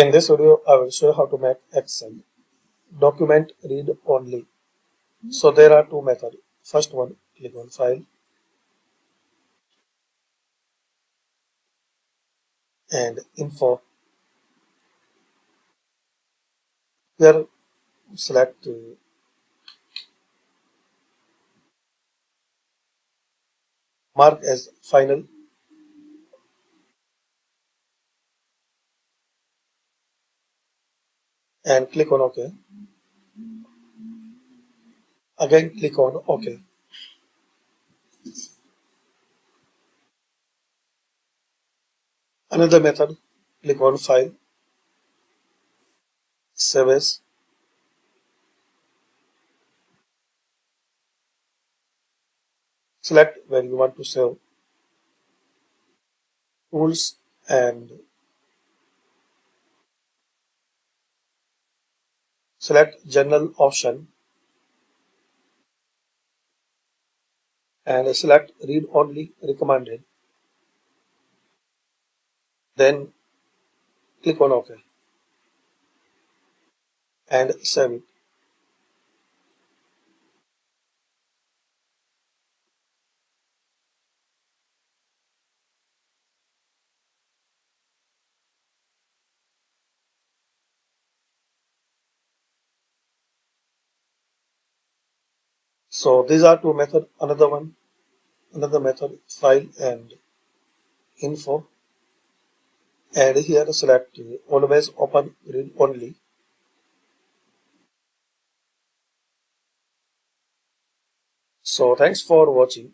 In this video, I will show you how to make Excel document read only. So there are two methods. First one, click on File and Info. Here, select Mark as Final and click on OK. Again, click on OK. Another method, click on File, Save As, select where you want to save, Tools, and select General option and select Read Only Recommended. Then click on OK and save it. So these are two methods. Another method, File and Info, and here select Always Open Read Only. So thanks for watching.